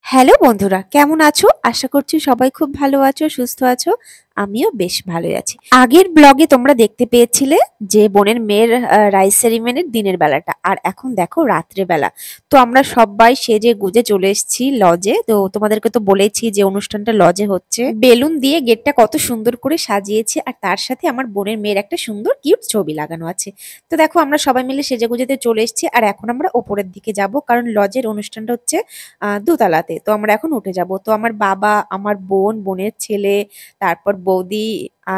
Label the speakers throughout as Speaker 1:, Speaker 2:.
Speaker 1: Hello বন্ধুরা, কেমন আছো? আশা করছি সবাই খুব ভালো আছো, সুস্থ আছো। আমিও বেশ ভালোই আছি। আগের ব্লগে তোমরা দেখতে পেয়েছিলে যে বোনের মেয়ের রাইস সেরিমনির দিনের বেলাটা, আর এখন দেখো রাত্রে বেলা। তো আমরা সবাই সেজে গুজে চলে এসেছি লজে। তো তোমাদেরকে তো বলেছি যে অনুষ্ঠানটা লজে হচ্ছে। বেলুন দিয়ে গেটটা কত সুন্দর করে সাজিয়েছে, আর তার সাথে আমার বোনের মেয়ের একটা সুন্দর কিউট ছবি লাগানো আছে। তো দেখো আমরা সবাই মিলে সেজে গুজেতে চলে এসেছি, আর এখন আমরা ওপরের দিকে যাব, কারণ লজের অনুষ্ঠানটা হচ্ছে দোতলাতে। তো আমরা এখন উঠে যাব। তো আমার বাবা, আমার বোন, বোনের ছেলে, তারপর বৌদি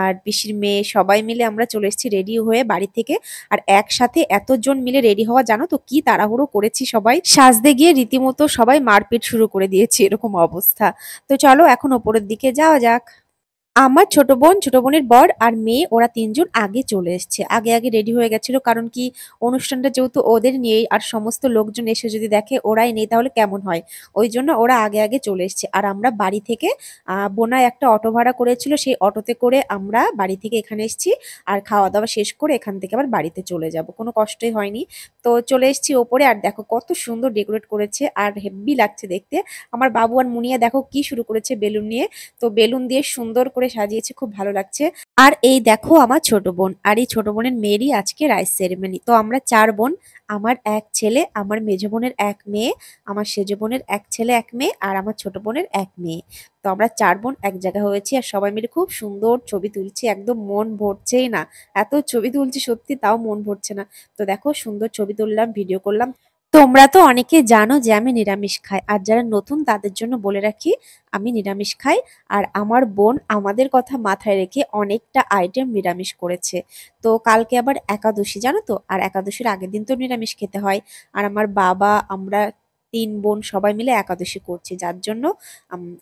Speaker 1: আর পিসির মেয়ে সবাই মিলে আমরা চলে এসেছি রেডি হয়ে বাড়ি থেকে। আর একসাথে এতজন মিলে রেডি হওয়া, জানো তো কি তাড়াহুড়ো করেছি সবাই, সাজতে গিয়ে রীতিমতো সবাই মারপিট শুরু করে দিয়েছি, এরকম অবস্থা। তো চলো এখন ওপরের দিকে যাওয়া যাক। আমার ছোট বোন, ছোট বোনের বর আর মেয়ে, ওরা তিনজন আগে চলে এসছে, আগে আগে রেডি হয়ে গেছিল। কারণ কি, অনুষ্ঠানটা যেহেতু ওদের নিয়েই, আর সমস্ত লোকজন এসে যদি দেখে ওরাই নেই তাহলে কেমন হয়। ওই জন্য ওরা আগে আগে চলে এসছে। আর আমরা বাড়ি থেকে বোনায় একটা অটো ভাড়া করেছিল, সেই অটোতে করে আমরা বাড়ি থেকে এখানে এসেছি। আর খাওয়া দাওয়া শেষ করে এখান থেকে আবার বাড়িতে চলে যাব, কোনো কষ্টই হয়নি। তো চলে এসেছি ওপরে, আর দেখো কত সুন্দর ডেকোরেট করেছে, আর হেব্বি লাগছে দেখতে। আমার বাবু আর মুনিয়া দেখো কি শুরু করেছে বেলুন নিয়ে। তো বেলুন দিয়ে সুন্দর করে সাজিয়েছে, খুব ভালো লাগছে। আর এই দেখো আমার ছোট বোন, আর এই ছোট বোনের মেয়েরই আজকে রাইস সেরেমনি। তো আমরা চার বোন, আমার এক ছেলে, আমার মেজো বোনের এক মেয়ে, আমার সেজো বোনের এক ছেলে এক মেয়ে, আর আমার ছোট বোনের এক মেয়ে। তো আমরা চার বোন এক জায়গায় হয়েছি, আর সবাই মিলে খুব সুন্দর ছবি তুলছি, একদম মন ভরছেই না। এত ছবি তুলছি সত্যি, তাও মন ভরছে না। তো দেখো সুন্দর ছবি তুললাম, ভিডিও করলাম। তোমরা তো অনেকে জানো যে আমি নিরামিষ খাই, আর যারা নতুন তাদের জন্য বলে রাখি, আমি নিরামিষ খাই। আর আমার বোন আমাদের কথা মাথায় রেখে অনেকটা আইটেম নিরামিষ করেছে। তো কালকে আবার একাদশী, জানো তো, আর একাদশীর আগের দিন তো নিরামিষ খেতে হয়। আর আমার বাবা, আমরা তিন বোন সবাই মিলে একাদশী করছি, যার জন্য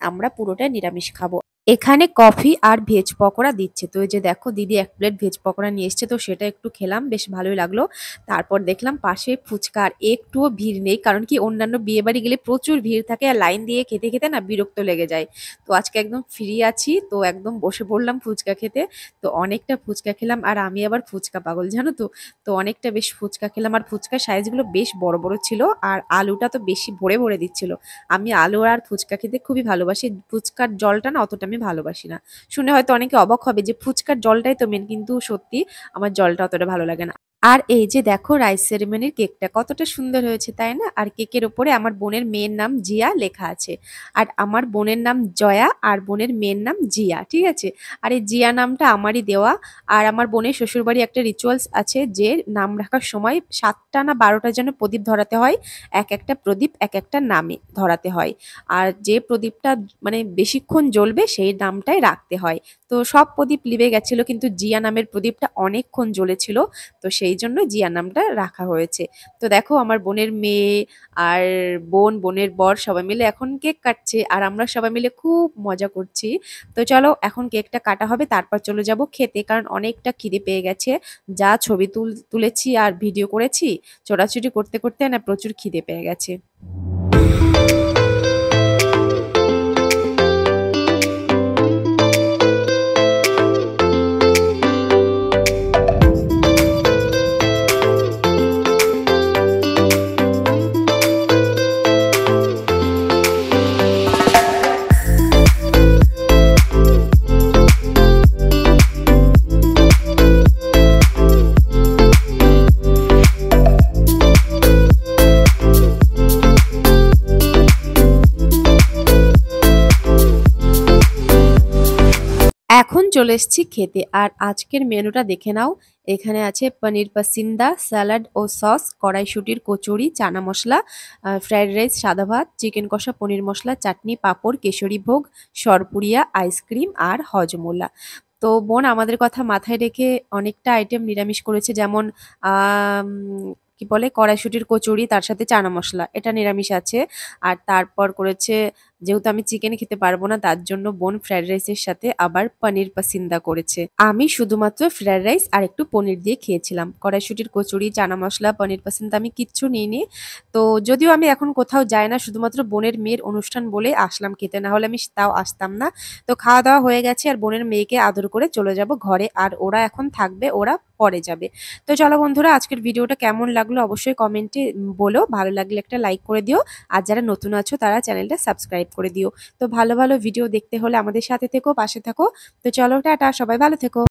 Speaker 1: আমরা পুরোটাই নিরামিষ খাবো। এখানে কফি আর ভেজ পকোড়া দিচ্ছে। তো এই যে দেখো দিদি এক প্লেট ভেজ পকোড়া নিয়ে এসছে, তো সেটা একটু খেলাম, বেশ ভালোই লাগলো। তারপর দেখলাম পাশে ফুচকা, আর একটুও ভিড় নেই। কারণ কি, অন্যান্য বিয়ে বাড়ি গেলে প্রচুর ভিড় থাকে, আর লাইন দিয়ে খেতে খেতে না বিরক্ত লেগে যায়। তো আজকে একদম ফ্রি আছি, তো একদম বসে পড়লাম ফুচকা খেতে। তো অনেকটা ফুচকা খেলাম, আর আমি আবার ফুচকা পাগল, জানো তো। তো অনেকটা বেশ ফুচকা খেলাম, আর ফুচকার সাইজগুলো বেশ বড় বড় ছিল, আর আলুটা তো বেশি ভরে ভরে দিচ্ছিল। আমি আলু আর ফুচকা খেতে খুবই ভালোবাসি, ফুচকার জলটা না অতটা আমি ভালোবাসি না। শুনে হয়তো অনেকে অবাক হবে যে ফুচকার জলটাই তো মেন, কিন্তু সত্যি আমার জলটা অতটা ভালো লাগে না। আর এই যে দেখো রাইস সেরেমনির কেকটা কতটা সুন্দর হয়েছে, তাই না? আর কেকের ওপরে আমার বোনের মেয়ের নাম জিয়া লেখা আছে। আর আমার বোনের নাম জয়া, আর বোনের মেয়ের নাম জিয়া, ঠিক আছে? আর এই জিয়া নামটা আমারই দেওয়া। আর আমার বোনের শ্বশুরবাড়ি একটা রিচুয়ালস আছে, যে নাম রাখার সময় 7টা না 12টা যেন প্রদীপ ধরাতে হয়। এক একটা প্রদীপ এক একটা নামে ধরাতে হয়। আর যে প্রদীপটা মানে বেশিক্ষণ জ্বলবে সেই নামটাই রাখতে হয়। তো সব প্রদীপ লিভে গেছিল, কিন্তু জিয়া নামের প্রদীপটা অনেকক্ষণ জ্বলেছিল। তো সেই জন্য জিয়া নামটা রাখা হয়েছে। তো দেখো আমার বোনের মেয়ে আর বোন, বোনের বর সবাই মিলে এখন কেক কাটছে, আর আমরা সবাই মিলে খুব মজা করছি। তো চলো এখন কেকটা কাটা হবে, তারপর চলে যাব খেতে, কারণ অনেকটা খিদে পেয়ে গেছে। যা ছবি তুলেছি আর ভিডিও করেছি, ছোটাছুটি করতে করতে না প্রচুর খিদে পেয়ে গেছে। এখন চলে এসেছি খেতে, আর আজকের মেনুটা দেখে নাও। এখানে আছে পনির পাসিন্দা, স্যালাড ও সস, কড়াইশুটির কচুরি, চানা মশলা, ফ্রাইড রাইস, সাদা ভাত, চিকেন কষা, পনির মশলা, চাটনি, পাঁপড়, কেশরী ভোগ, সরপুরিয়া, আইসক্রিম আর হজমোলা। তো বোন আমাদের কথা মাথায় রেখে অনেকটা আইটেম নিরামিষ করেছে, যেমন আম, কি বলে, কড়াইশুটির কচুরি, তার সাথে চানা মশলা, এটা নিরামিষ আছে। আর তারপর করেছে যেহেতু আমি চিকেন খেতে পারবো না, তার জন্য বোন ফ্রাইড রাইসের সাথে আবার পনির পাসিন্দা করেছে। আমি শুধুমাত্র ফ্রাইড রাইস আর একটু পনির দিয়ে খেয়েছিলাম। কড়াইশুটির কচুরি, চানা মশলা, পনির পাসিন্দা আমি কিচ্ছু নিইনি। তো যদিও আমি এখন কোথাও যাই না, শুধুমাত্র বোনের মেয়ের অনুষ্ঠান বলে আসলাম খেতে, না হলে আমি তাও আসতাম না। তো খাওয়া দাওয়া হয়ে গেছে আর বোনের মেয়েকে আদর করে চলে যাব ঘরে, আর ওরা এখন থাকবে, ওরা পরে যাবে। তো চলো বন্ধুরা, আজকের ভিডিওটা কেমন লাগলো অবশ্যই কমেন্টে বলো। ভালো লাগলে একটা লাইক করে দিও, আর যারা নতুন আছো তারা চ্যানেলটা সাবস্ক্রাইব করে দিও। তো ভালো ভালো ভিডিও দেখতে হলে আমাদের সাথে থেকো, পাশে থাকো। তো চলো টাটা, সবাই ভালো থেকো।